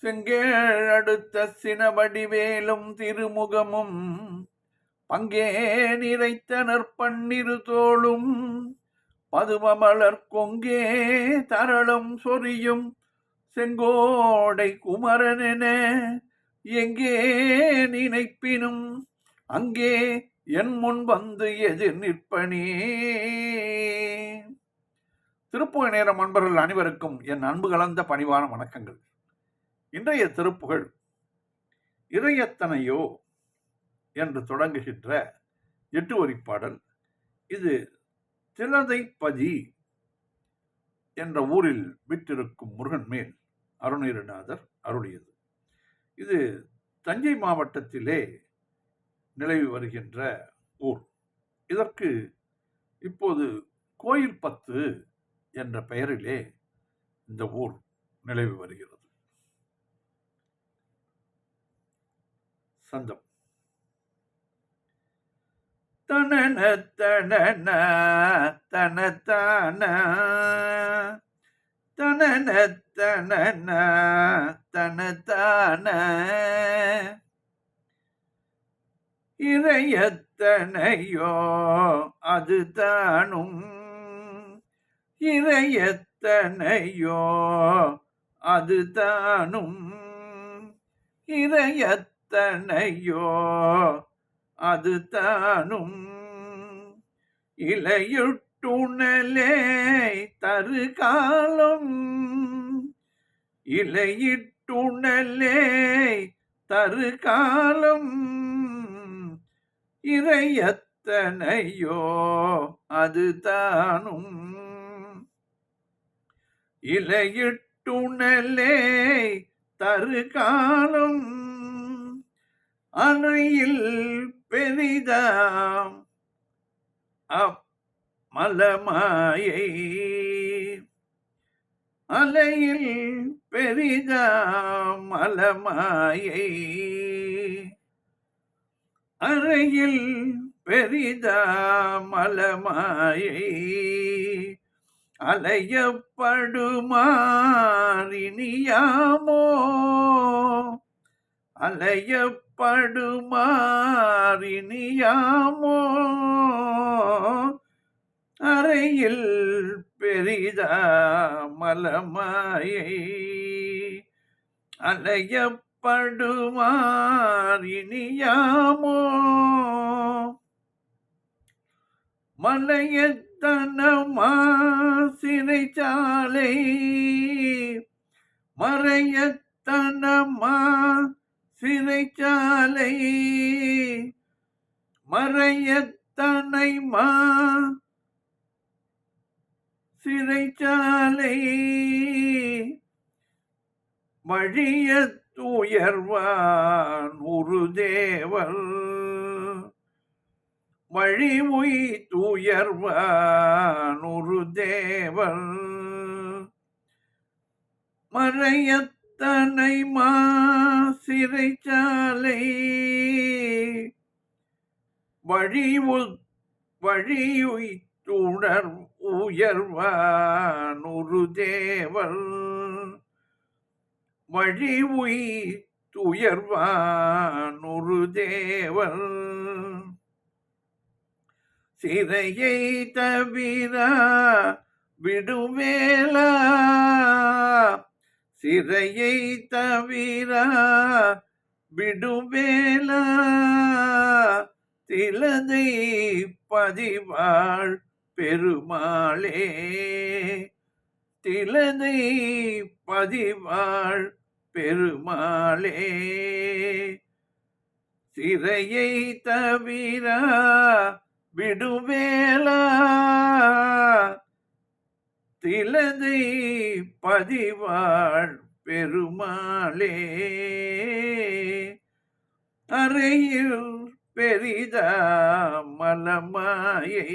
செங்கேழ் அடுத்த சினவடிவேலும் திருமுகமும் பங்கே நிறைத்த நற்பன்னிரு தோளும் பதுமமலர் கொங்கே தரளம் சொரியும் செங்கோடை குமரனென எங்கே நினைப்பினும் அங்கே என் முன் வந்து எதிர் நிற்பனே. திருப்புகை நேரம் அன்பர்கள் அனைவருக்கும் என் அன்பு கலந்த பணிவான வணக்கங்கள். இன்றைய திருப்புகழ் இறையத்தனையோ என்று தொடங்குகின்ற 8 வரி பாடல். இது திலதைப்பதி என்ற ஊரில் விட்டிருக்கும் முருகன் மேல் அருணகிரிநாதர் அருளியது. இது தஞ்சை மாவட்டத்திலே நிலவி வருகின்ற ஊர். இதற்கு இப்போது கோயில் 10 என்ற பெயரிலே இந்த ஊர் நிலவி வருகிறது. சந்தம். தனன தனன தனதான தனன தனன தனதான இறையத்தனையோ அது தானும் இறையத்தனையோ அது தானும் இறையத்தனையோ அது தானும் இலையுட்டுணலே தரு காலம் இலையிட்டுணலே தரு காலம் இறையத்தனையோ அது தானும் இலையிட்டுணலே தரு காலம் அணையில் பெரிதாம் மலமாயை அலையில் பெரிதாம் மலமாயை அறையில் பெரிதாம் மலமாயை அலையப்படுமாறினியாமோ அலையப்படுமாறினியாமோ அறையில் பெரிதாம் மலமாயை அலையப்படுமாறினியாமோ மலையத்தனமா சிறைச்சாலை மறையத்தனமா சிறைச்சாலை மறையத்தனைமா சிறைச்சாலை வழியத்துயர்வான் ஒரு தேவல் வழி உய்துயர்வான் ஒரு தேவல் மறையத்தனை மா சிறைச்சாலை வழி உய்துணர் உயர்வான் ஒரு தேவல் வழி உய்துயர்வான் ஒரு தேவல் சிறையை தவிர விடுவேலா சிறையை தவிர விடுவேலா திலதை பதிவாள் பெருமாளே திலதை பதிவாள் பெருமாளே சிறையை தவிர விடுவேலா திலதை பதிவாள் பெருமாளே அறையில் பெரிதாம் மலமாயை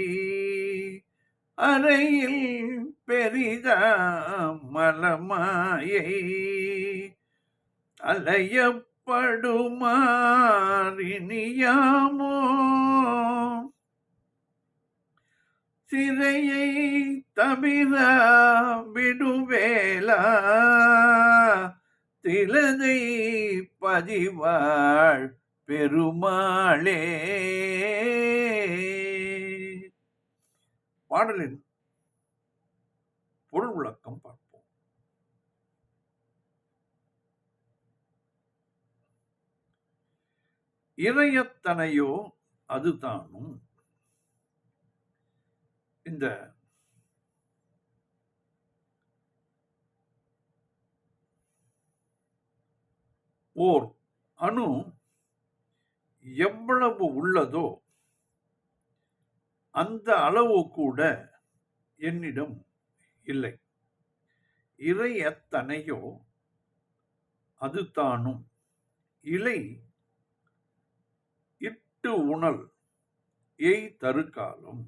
அறையில் பெரிதாம் மலமாயை அலையப்படுமாறினியாமோ சிறையை தவிர விடுவேலா திலதை பதிவாள் பெருமாளே. பாடலின் பொருள் விளக்கம் பார்ப்போம். இறையத்தனையோ அதுதானும். இந்த ஓர் அணு எவ்வளவு உள்ளதோ அந்த அளவு கூட என்னிடம் இல்லை. இறை எத்தனையோ அது தானும். இலை இட்டு உணல் ஏய் தருக்காலும்.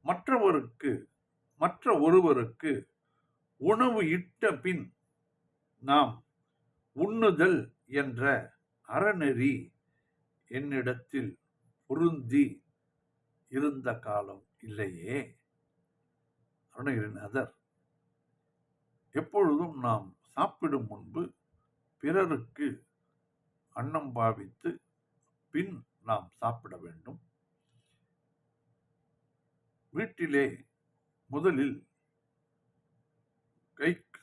மற்ற ஒருவருக்கு உணவு இட்ட பின் நாம் உண்ணுதல் என்ற அறநெறி என்னிடத்தில் பொருந்தி இருந்த காலம் இல்லையே. அருணகிரிநாதர் எப்பொழுதும் நாம் சாப்பிடும் முன்பு பிறருக்கு அன்னம் பாவித்து பின் நாம் சாப்பிட வேண்டும். வீட்டிலே முதலில்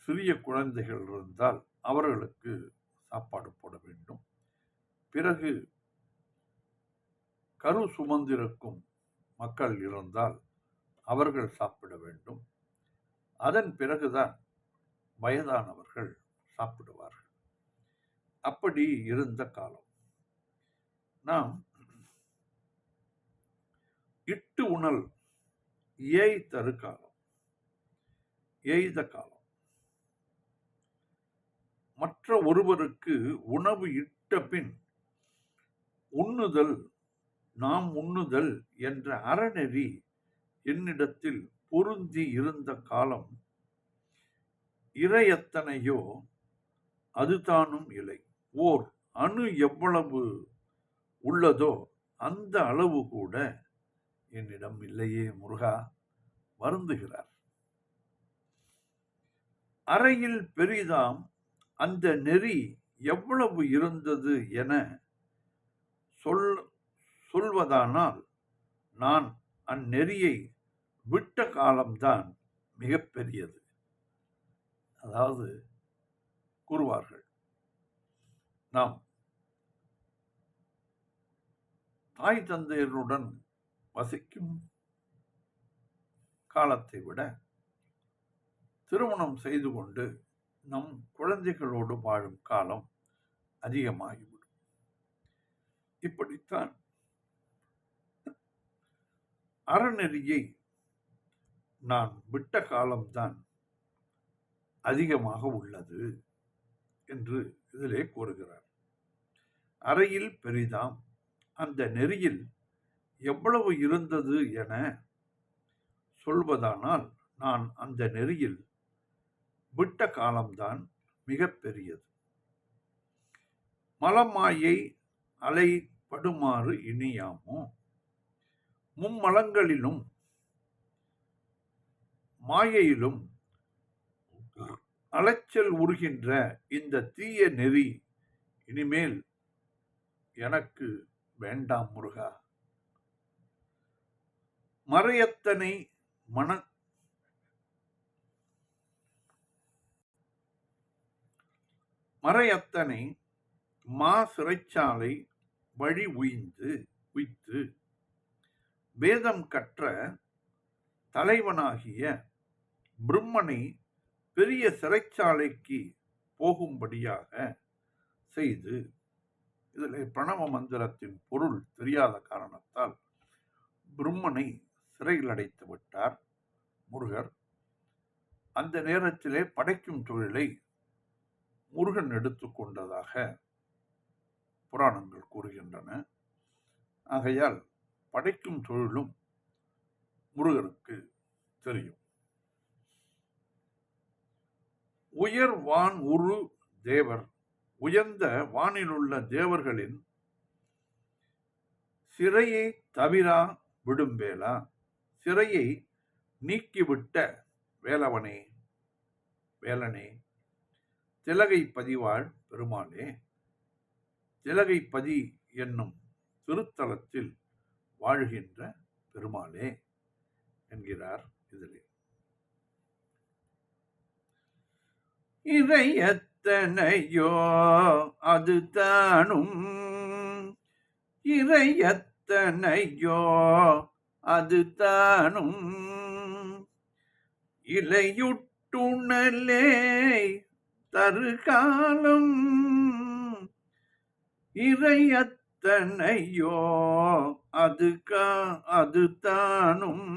சிறிய குழந்தைகள் இருந்தால் அவர்களுக்கு சாப்பாடு போட வேண்டும். பிறகு கரு சுமந்திருக்கும் மக்கள் இருந்தால் அவர்கள் சாப்பிட வேண்டும். அதன் பிறகுதான் வயதானவர்கள் சாப்பிடுவார்கள். அப்படி இருந்த காலம். நாம் இட்டு உணல் ஏய் தரு காலம், எய்த காலம். மற்ற ஒருவருக்கு உணவு இட்ட பின் உண்ணுதல், நாம் உண்ணுதல் என்ற அறநெறி என்னிடத்தில் பொருந்தி இருந்த காலம். இறையத்தனையோ அதுதானும் இல்லை. ஓர் அணு எவ்வளவு உள்ளதோ அந்த அளவு கூட என்னிடம் இல்லையே முருகா. வருந்துகிறார். அறையில் பெரிதாம் அந்த நெறி எவ்வளவு இருந்தது என சொல்வதானால் நான் அந்நெறியை விட்ட காலம்தான் மிகப்பெரியது. அதாவது கூறுவார்கள், நாம் தாய் தந்தையருடன் வசிக்கும் காலத்தை விட திருமணம் செய்து கொண்டு நம் குழந்தைகளோடு வாழும் காலம் அதிகமாகிவிடும். இப்படித்தான் அறநெறியை நான் விட்ட காலம்தான் அதிகமாக உள்ளது என்று இதிலே கூறுகிறார். அறையில் பெரிதாம் அந்த நெறியில் எவ்வளவு இருந்தது என சொல்வதானால் நான் அந்த நெறியில் விட்ட காலம்தான் மிக பெரியது. மலமாயை அலைப்படுமாறு இனியாமோ. மும்மலங்களிலும் மாயையிலும் அலைச்சல் உருகின்ற இந்த தீய நெறி இனிமேல் எனக்கு வேண்டாம் முருகா. மறையத்தனை மா சிறைச்சாலை வழி உய்த்து வேதம் கற்ற தலைவனாகிய பிரம்மனை பெரிய சிறைச்சாலைக்கு போகும்படியாக செய்து, இதில் பிரணவ மந்திரத்தின் பொருள் தெரியாத காரணத்தால் பிரம்மனை சிறையில் அடைத்து விட்டார் முருகர். அந்த நேரத்திலே படைக்கும் தொழிலை முருகன் எடுத்துக்கொண்டதாக புராணங்கள் கூறுகின்றன. ஆகையால் படைக்கும் தொழிலும் முருகருக்கு தெரியும். உயர் வான் உரு தேவர், உயர்ந்த வானிலுள்ள தேவர்களின் சிறையை தவிரா விடும்பேலா, சிறையை நீக்கிவிட்ட வேலனே, திலகை பதிவாள் பெருமாளே, திலகைப்பதி என்னும் திருத்தலத்தில் வாழ்கின்ற பெருமாளே என்கிறார் இதிலே. இறையத்தனையோ அது தானும், இறையத்தனையோ அது தானும், இலையுட்டுணலே தருகாலம், இறையத்தனையோ அது தானும்,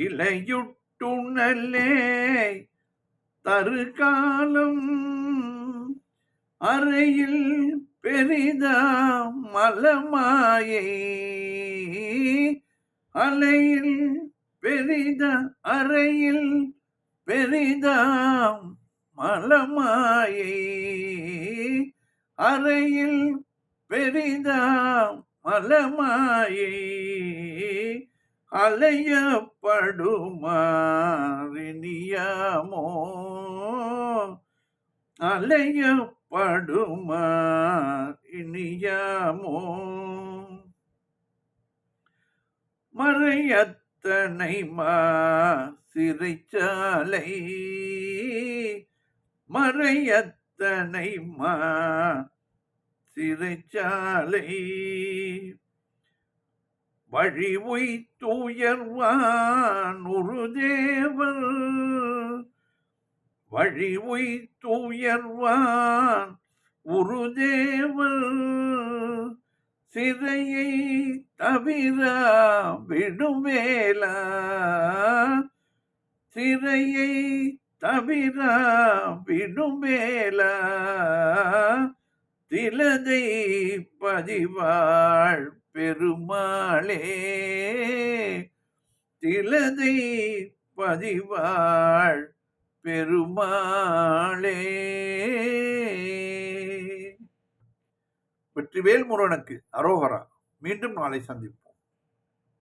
இலையுட்டுணலே தருகாலம், அறையில் பெரிதாம் மலமாயை, அலையில் பெரித அறையில் பெரிதாம் மலமாயை, அறையில் பெரிதாம் மலமாயை, அலையப்படுமாறினியாமோ, அலையப்படுமாறினியாமோ, மறையத்தனை சிறைச்சாலை, மறையத்தனை சிறைச்சாலை, வழி உய்த்துயர்வான் ஒரு தேவர், வழி உய்த்துயர்வான் ஒரு தேவர், சிறையை தவிர விடுவேலா, சிறையை தவிர விடுவேலா, திலதை பதிவாள் பெருமாளே, திலதை பதிவாள் பெருமாளே. வெற்றிவேல் முருகனுக்கு அரோகரா. மீண்டும் நாளை சந்திப்போம்.